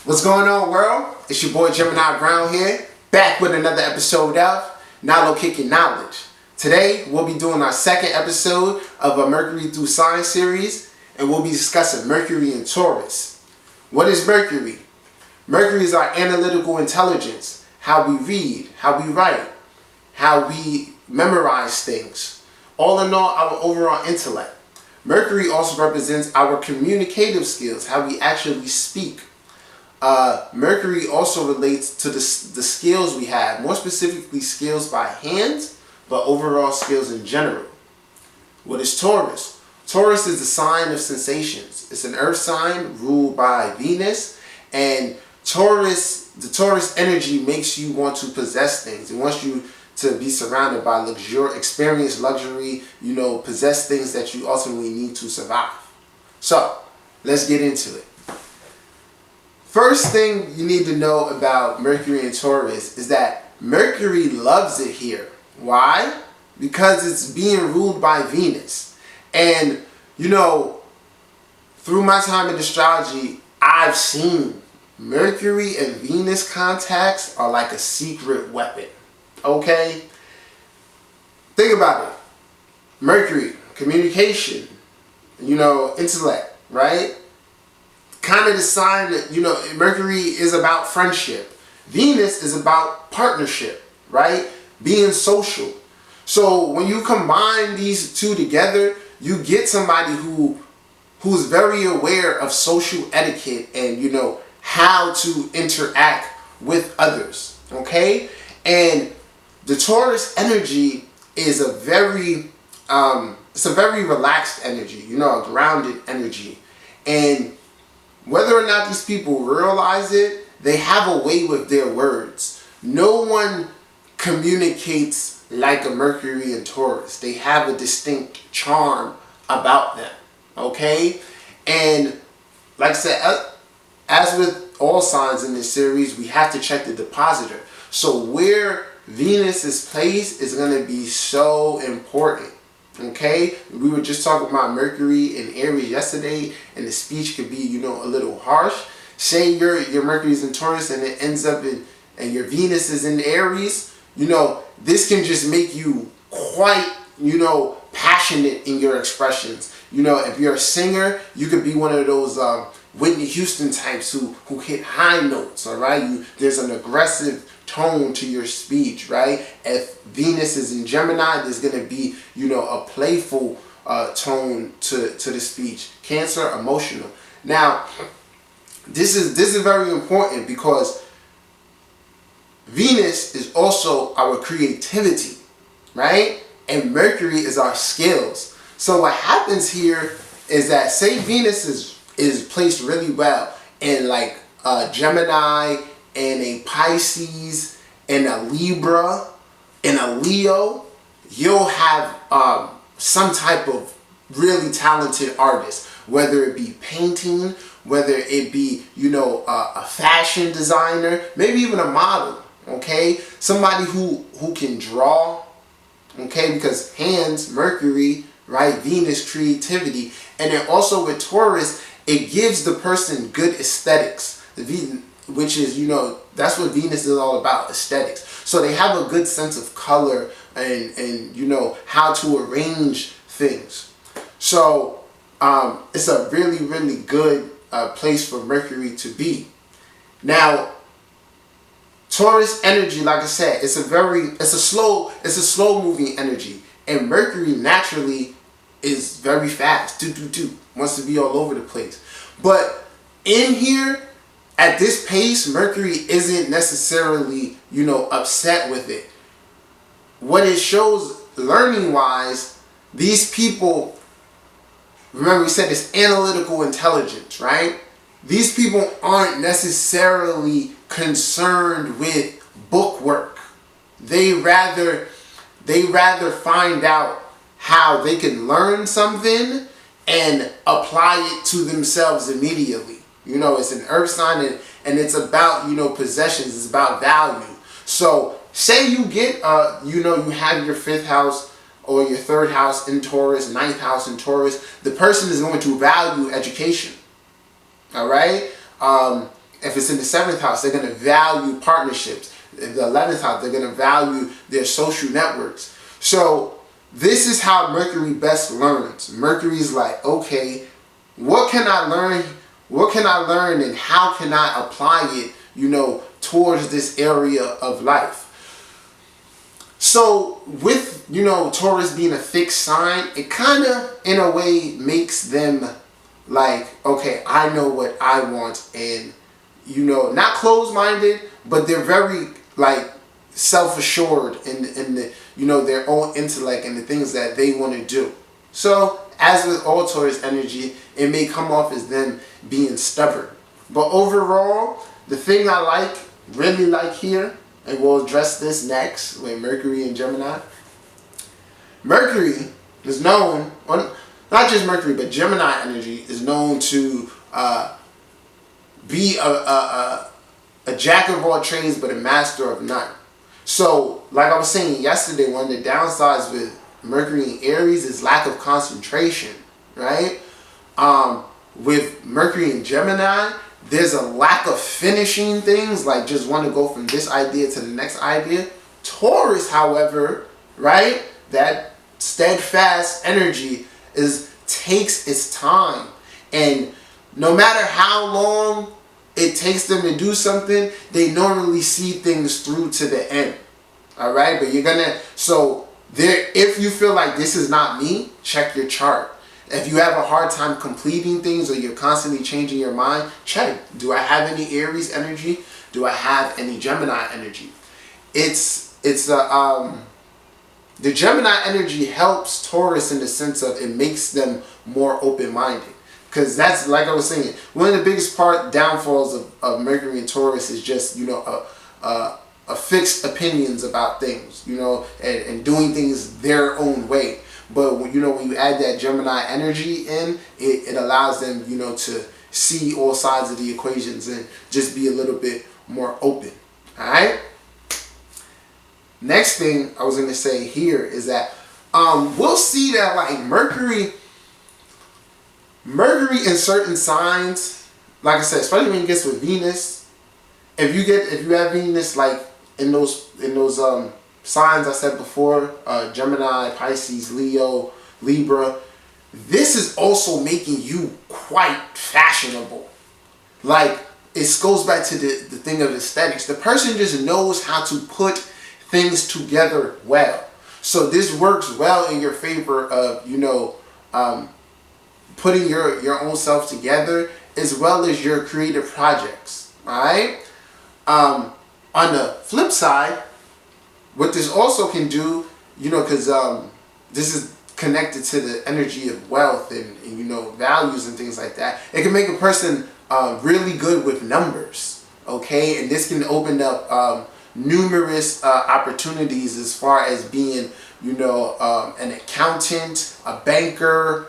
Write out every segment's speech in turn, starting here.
What's going on, world? It's your boy Gemini Brown here, back with another episode of Now Kicking Knowledge. Today, we'll be doing our second episode of a Mercury through Sign series, and we'll be discussing Mercury and Taurus. What is Mercury? Mercury is our analytical intelligence, how we read, how we write, how we memorize things. All in all, our overall intellect. Mercury also represents our communicative skills, how we actually speak. Mercury also relates to the skills we have, more specifically skills by hands, but overall skills in general. What is Taurus? Taurus is the sign of sensations. It's an earth sign ruled by Venus, and the Taurus energy makes you want to possess things. It wants you to be surrounded by experience, luxury, possess things that you ultimately need to survive. So, let's get into it. First thing you need to know about Mercury and Taurus is that Mercury loves it here. Why? Because it's being ruled by Venus. And, through my time in astrology, I've seen Mercury and Venus contacts are like a secret weapon. Okay? Think about it. Mercury, communication, intellect, right? Kind of the sign that, Mercury is about friendship. Venus is about partnership, right? Being social. So when you combine these two together, you get somebody who's very aware of social etiquette and, how to interact with others, okay? And the Taurus energy is a very relaxed energy, a grounded energy. And whether or not these people realize it, they have a way with their words. No one communicates like a Mercury and Taurus. They have a distinct charm about them, okay? And like I said, as with all signs in this series, we have to check the depositor. So where Venus is placed is going to be so important. Okay, we were just talking about Mercury and Aries yesterday, and the speech could be, a little harsh. Say your Mercury's in Taurus and it ends up and your Venus is in Aries. This can just make you quite, passionate in your expressions. If you're a singer, you could be one of those Whitney Houston types who hit high notes. All right, there's an aggressive tone to your speech, right? If Venus is in Gemini, there's going to be, a playful tone to the speech. Cancer, emotional. Now, this is very important because Venus is also our creativity, right? And Mercury is our skills. So what happens here is that, say Venus is placed really well in like Gemini, and a Pisces, and a Libra, and a Leo, you'll have some type of really talented artist, whether it be painting, whether it be, a fashion designer, maybe even a model, okay? Somebody who can draw, okay? Because hands, Mercury, right? Venus, creativity. And then also with Taurus, it gives the person good aesthetics. Which is, that's what Venus is all about, aesthetics. So they have a good sense of color and how to arrange things. So it's a really, really good place for Mercury to be. Now, Taurus energy, like I said, it's a slow moving energy. And Mercury naturally is very fast. Wants to be all over the place. But in here, at this pace, Mercury isn't necessarily, upset with it. What it shows learning-wise, these people, remember we said it's analytical intelligence, right? These people aren't necessarily concerned with book work. They rather find out how they can learn something and apply it to themselves immediately. It's an earth sign and it's about, possessions. It's about value. So say you get, you have your 5th house or your 3rd house in Taurus, 9th house in Taurus. The person is going to value education. All right. If it's in the 7th house, they're going to value partnerships. In the 11th house, they're going to value their social networks. So this is how Mercury best learns. Mercury is like, okay, what can I learn? What can I learn and how can I apply it, towards this area of life? So with, Taurus being a fixed sign, it kind of, in a way, makes them like, okay, I know what I want, and, not closed-minded, but they're very, like, self-assured in the, their own intellect and the things that they want to do. So, as with all Taurus energy, it may come off as them being stubborn. But overall, the thing I really like here, and we'll address this next with Mercury and Gemini. Mercury is known, not just Mercury, but Gemini energy is known to be a jack of all trades, but a master of none. So, like I was saying yesterday, one of the downsides with Mercury in Aries is lack of concentration, right? With Mercury in Gemini, there's a lack of finishing things, like just want to go from this idea to the next idea. Taurus, however, right, that steadfast energy takes its time, and no matter how long it takes them to do something, they normally see things through to the end. All right, but if you feel like this is not me, check your chart. If you have a hard time completing things or you're constantly changing your mind, check. Do I have any Aries energy? Do I have any Gemini energy? The Gemini energy helps Taurus in the sense of it makes them more open-minded. Because that's, like I was saying, one of the biggest downfalls of Mercury and Taurus is just, a fixed opinions about things, and doing things their own way. But when you add that Gemini energy in, it allows them, to see all sides of the equations and just be a little bit more open. All right. Next thing I was going to say here is that we'll see that like Mercury in certain signs, like I said, especially when it gets with Venus, if you have Venus like in those signs I said before, Gemini, Pisces, Leo, Libra, this is also making you quite fashionable. Like, it goes back to the thing of aesthetics. The person just knows how to put things together well. So this works well in your favor of, putting your own self together as well as your creative projects. Alright? On the flip side, what this also can do, because this is connected to the energy of wealth and values and things like that. It can make a person really good with numbers, okay? And this can open up numerous opportunities as far as being, an accountant, a banker,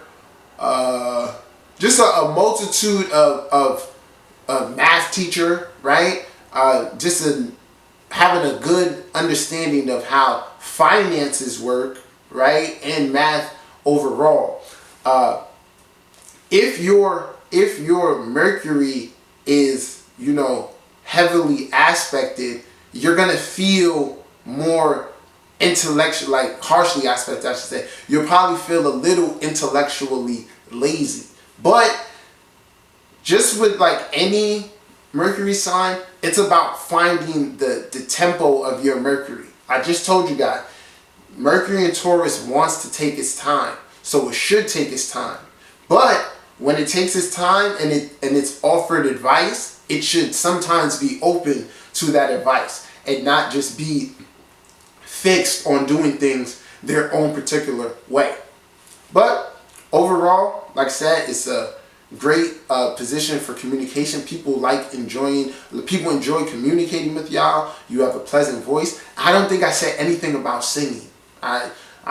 just a multitude of math teacher, right? Having a good understanding of how finances work, right, and math overall. If your Mercury is, heavily aspected, you're gonna feel more intellectual, like harshly aspected, I should say. You'll probably feel a little intellectually lazy. But just with like any Mercury sign, it's about finding the tempo of your Mercury. I just told you guys, Mercury in Taurus wants to take its time, so it should take its time. But when it takes its time and it's offered advice, it should sometimes be open to that advice and not just be fixed on doing things their own particular way. But overall, like I said, it's a great position for communication. People enjoy communicating with y'all. You have a pleasant voice. I don't think I said anything about singing. I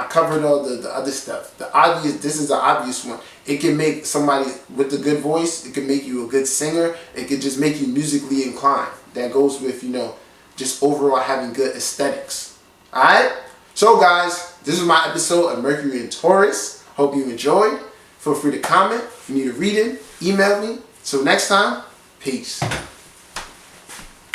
covered all the other stuff. This is the obvious one. It can make somebody with a good voice, it can make you a good singer. It could just make you musically inclined. That goes with, just overall having good aesthetics. Alright? So guys, this is my episode of Mercury in Taurus. Hope you enjoyed. Feel free to comment. If you need a reading, email me. Till next time, peace.